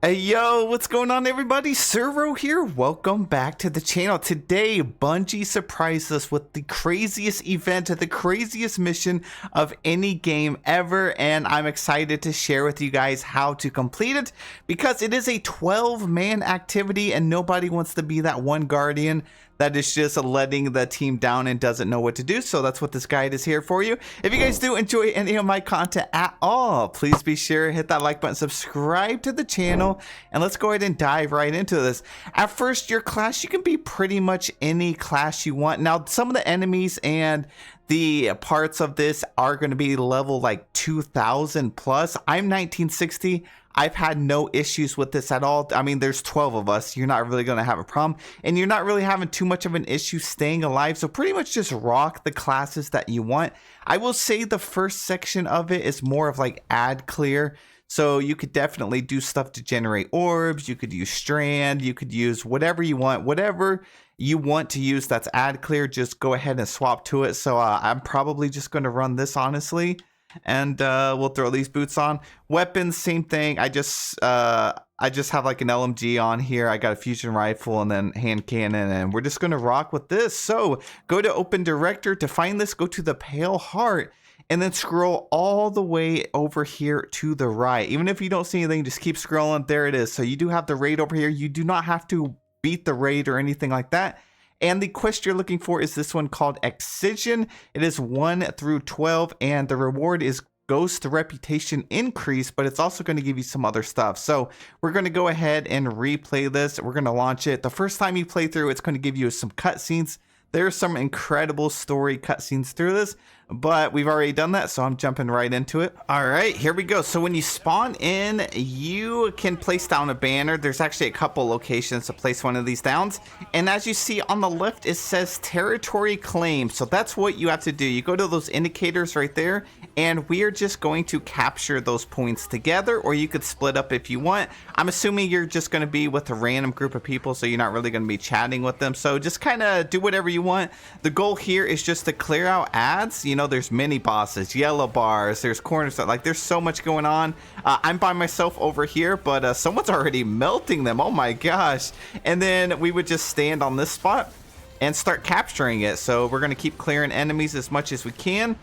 Hey yo, what's going on everybody? Servo here. Welcome back to the channel. Today, Bungie surprised us with the craziest event, the craziest mission of any game ever, and I'm excited to share with you guys how to complete it because it is a 12-man activity and nobody wants to be that one guardian that is just letting the team down and doesn't know what to do. So that's what this guide is here for you. If you guys do enjoy any of my content at all, please be sure to hit that like button, subscribe to the channel, and let's go ahead and dive right into this. At first, your class, you can be pretty much any class you want. Now, some of the enemies and the parts of this are going to be level like 2000 plus. I'm 1960. I've had no issues with this at all. I mean, there's 12 of us. You're not really going to have a problem. And you're not really having too much of an issue staying alive. So pretty much just rock the classes that you want. I will say the first section of it is more of like ad clear. So you could definitely do stuff to generate orbs. You could use strand. You could use whatever you want. Whatever you want to use that's ad clear, just go ahead and swap to it. So I'm probably just going to run this, honestly. And we'll throw these boots on. Weapons, same thing. I just have like an LMG on here. I got a fusion rifle and then hand cannon, and we're just gonna rock with this. So go to open director to find this. Go to the pale heart and then scroll all the way over here to the right. Even if you don't see anything, just keep scrolling. There it is. So you do have the raid over here. You do not have to beat the raid or anything like that. And the quest you're looking for is this one called Excision. It is 1 through 12, and the reward is Ghost Reputation Increase, but it's also going to give you some other stuff. So we're going to go ahead and replay this. We're going to launch it. The first time you play through, it's going to give you some cutscenes. There's some incredible story cutscenes through this, but we've already done that, so I'm jumping right into it. All right, here we go. So when you spawn in, you can place down a banner. There's actually a couple locations to place one of these down. And as you see on the left, it says territory claim. So that's what you have to do. You go to those indicators right there, and we are just going to capture those points together, or you could split up if you want. I'm assuming you're just going to be with a random group of people, so you're not really going to be chatting with them. So just kind of do whatever you want. The goal here is just to clear out ads. You know, there's mini bosses, yellow bars, there's cornerstones, like there's so much going on. I'm by myself over here, but someone's already melting them. Oh my gosh. And then we would just stand on this spot and start capturing it. So we're going to keep clearing enemies as much as we can.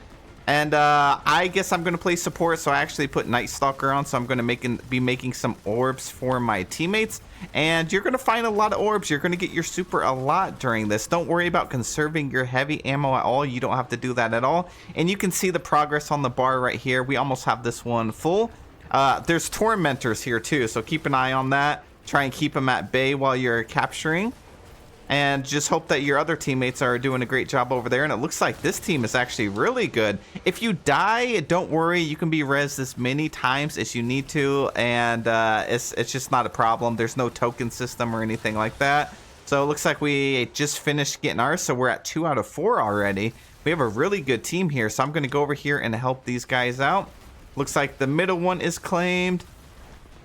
And I guess I'm going to play support, so I actually put Night Stalker on, so I'm going to be making some orbs for my teammates. And you're going to find a lot of orbs. You're going to get your super a lot during this. Don't worry about conserving your heavy ammo at all. You don't have to do that at all. And you can see the progress on the bar right here. We almost have this one full. There's tormentors here too, so keep an eye on that. Try and keep them at bay while you're capturing. And just hope that your other teammates are doing a great job over there. And it looks like this team is actually really good. If you die, don't worry. You can be rezzed as many times as you need to. And it's just not a problem. There's no token system or anything like that. So it looks like we just finished getting ours. So we're at 2 out of 4 already. We have a really good team here. So I'm going to go over here and help these guys out. Looks like the middle one is claimed.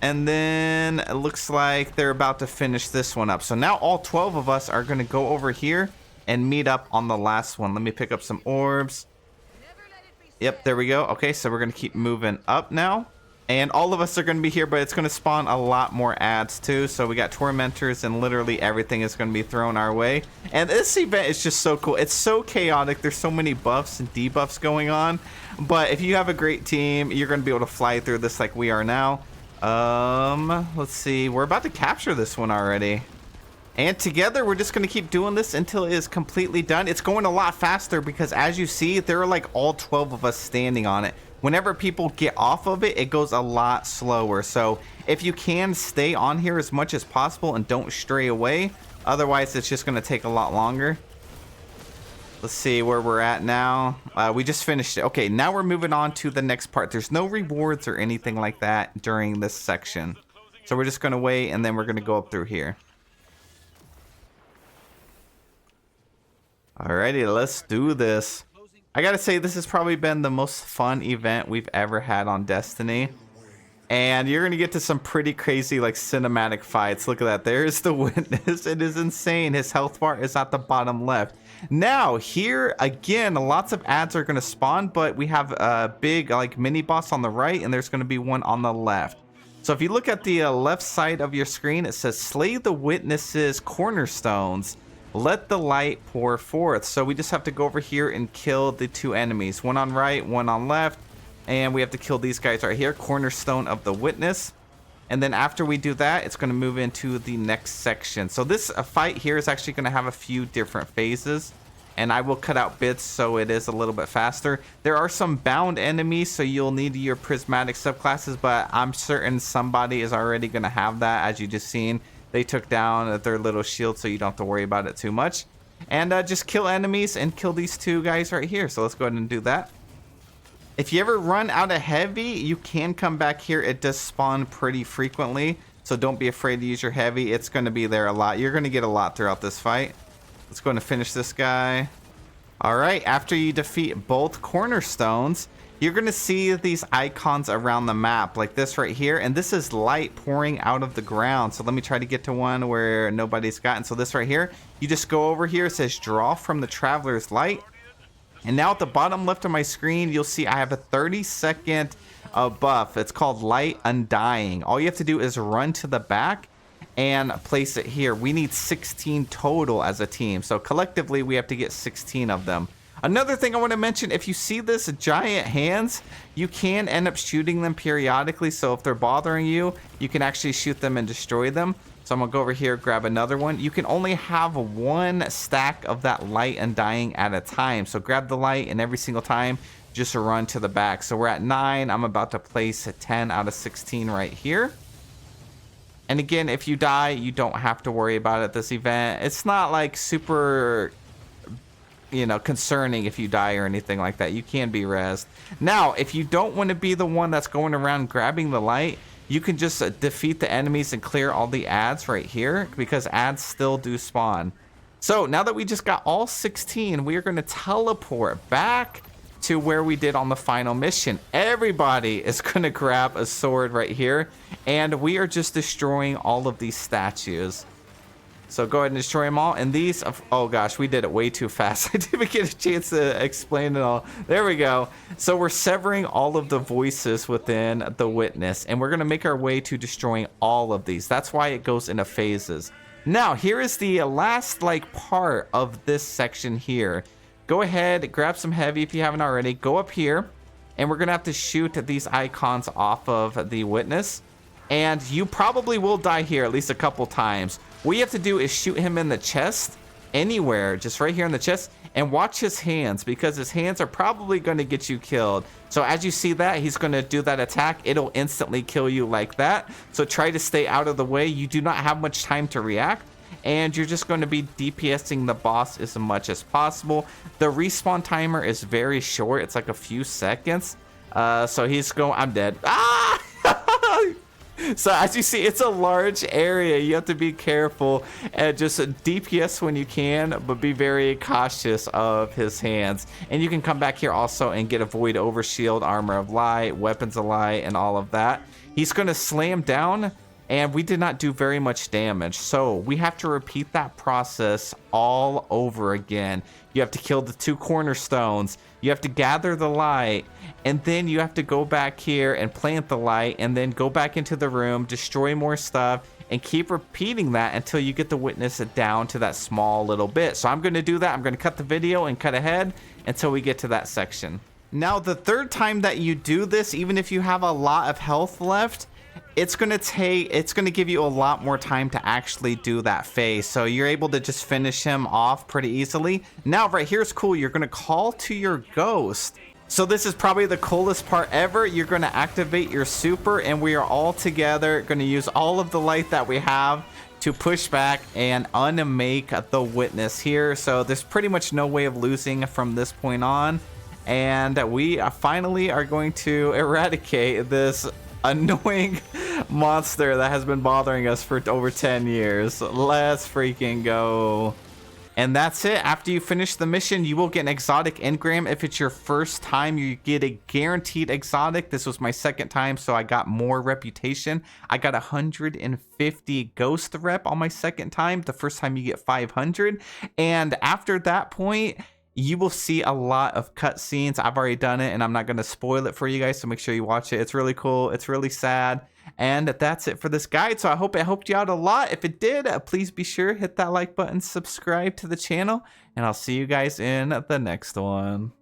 And then it looks like they're about to finish this one up. So now all 12 of us are going to go over here and meet up on the last one. Let me pick up some orbs. Yep, there we go. Okay, so we're going to keep moving up now. And all of us are going to be here, but it's going to spawn a lot more ads too. So we got tormentors and literally everything is going to be thrown our way. And this event is just so cool. It's so chaotic. There's so many buffs and debuffs going on. But if you have a great team, you're going to be able to fly through this like we are now. Let's see. We're about to capture this one already. And together, we're just going to keep doing this until it is completely done. It's going a lot faster because as you see, there are like all 12 of us standing on it. Whenever people get off of it, it goes a lot slower. So if you can stay on here as much as possible and don't stray away, otherwise it's just going to take a lot longer. Let's see where we're at now. We just finished it. Okay, now we're moving on to the next part. There's no rewards or anything like that during this section. So we're just going to wait, and then we're going to go up through here. Alrighty, let's do this. I gotta say, this has probably been the most fun event we've ever had on Destiny. And you're going to get to some pretty crazy, like, cinematic fights. Look at that. There's the witness. It is insane. His health bar is at the bottom left. Now, here, again, lots of ads are going to spawn, but we have a big, like, mini boss on the right, and there's going to be one on the left. So if you look at the left side of your screen, it says slay the witnesses cornerstones. Let the light pour forth. So we just have to go over here and kill the 2 enemies. One on right, one on left. And we have to kill these guys right here. Cornerstone of the witness. And then after we do that, it's going to move into the next section. So this fight here is actually going to have a few different phases. And I will cut out bits so it is a little bit faster. There are some bound enemies, so you'll need your prismatic subclasses. But I'm certain somebody is already going to have that, as you just seen. They took down their little shield, so you don't have to worry about it too much. And just kill enemies and kill these 2 guys right here. So let's go ahead and do that. If you ever run out of heavy, you can come back here. It does spawn pretty frequently, so don't be afraid to use your heavy. It's going to be there a lot. You're going to get a lot throughout this fight. Let's go ahead and finish this guy. All right, after you defeat both cornerstones, you're going to see these icons around the map, like this right here. And this is light pouring out of the ground. So let me try to get to one where nobody's gotten. So this right here, you just go over here. It says draw from the traveler's light. And now at the bottom left of my screen, you'll see I have a 30-second buff. It's called Light Undying. All you have to do is run to the back and place it here. We need 16 total as a team. So collectively, we have to get 16 of them. Another thing I want to mention, if you see this giant hands, you can end up shooting them periodically. So if they're bothering you, you can actually shoot them and destroy them. So I'm going to go over here, grab another one. You can only have 1 stack of that light undying at a time. So grab the light, and every single time, just run to the back. So we're at 9. I'm about to place a 10 out of 16 right here. And again, if you die, you don't have to worry about it this event. It's not like super, you know, concerning if you die or anything like that. You can be rezzed. Now, if you don't want to be the one that's going around grabbing the light, you can just defeat the enemies and clear all the ads right here, because ads still do spawn. So now that we just got all 16, we are going to teleport back to where we did on the final mission. Everybody is going to grab a sword right here, and we are just destroying all of these statues. So go ahead and destroy them all. And these, oh gosh, we did it way too fast. I didn't even get a chance to explain it all. There we go. So we're severing all of the voices within the witness, and we're going to make our way to destroying all of these. That's why it goes into phases. Now, here is the last part of this section here. Go ahead, grab some heavy if you haven't already. Go up here, and we're going to have to shoot these icons off of the witness. And you probably will die here at least a couple times. What you have to do is shoot him in the chest, anywhere, just right here in the chest, and watch his hands, because his hands are probably going to get you killed. So as you see that, he's going to do that attack. It'll instantly kill you like that. So try to stay out of the way. You do not have much time to react, and you're just going to be DPSing the boss as much as possible. The respawn timer is very short. It's like a few seconds. So he's going, I'm dead. Ah! So as you see, it's a large area. You have to be careful and just DPS when you can, but be very cautious of his hands. And you can come back here also and get a Void Overshield, Armor of Light, Weapons of Light, and all of that. He's going to slam down, and we did not do very much damage. So we have to repeat that process all over again. You have to kill the 2 cornerstones. You have to gather the light, and then you have to go back here and plant the light, and then go back into the room, destroy more stuff, and keep repeating that until you get the witness down to that small little bit. So I'm going to do that. I'm going to cut the video and cut ahead until we get to that section. Now, the 3rd time that you do this, even if you have a lot of health left, it's going to give you a lot more time to actually do that phase. So you're able to just finish him off pretty easily. Now, right here is cool. You're going to call to your ghost. So this is probably the coolest part ever. You're going to activate your super, and we are all together going to use all of the light that we have to push back and unmake the witness here. So there's pretty much no way of losing from this point on. And we finally are going to eradicate this annoying monster that has been bothering us for over 10 years. Let's freaking go. And that's it. After you finish the mission, you will get an exotic engram. If it's your first time, you get a guaranteed exotic. This was my 2nd time, so I got more reputation. I got 150 ghost rep on my 2nd time. The first time you get 500. And after that point, you will see a lot of cutscenes. I've already done it, and I'm not going to spoil it for you guys, so make sure you watch it. It's really cool. It's really sad. And that's it for this guide. So I hope it helped you out a lot. If it did, please be sure hit that like button, subscribe to the channel, and I'll see you guys in the next one.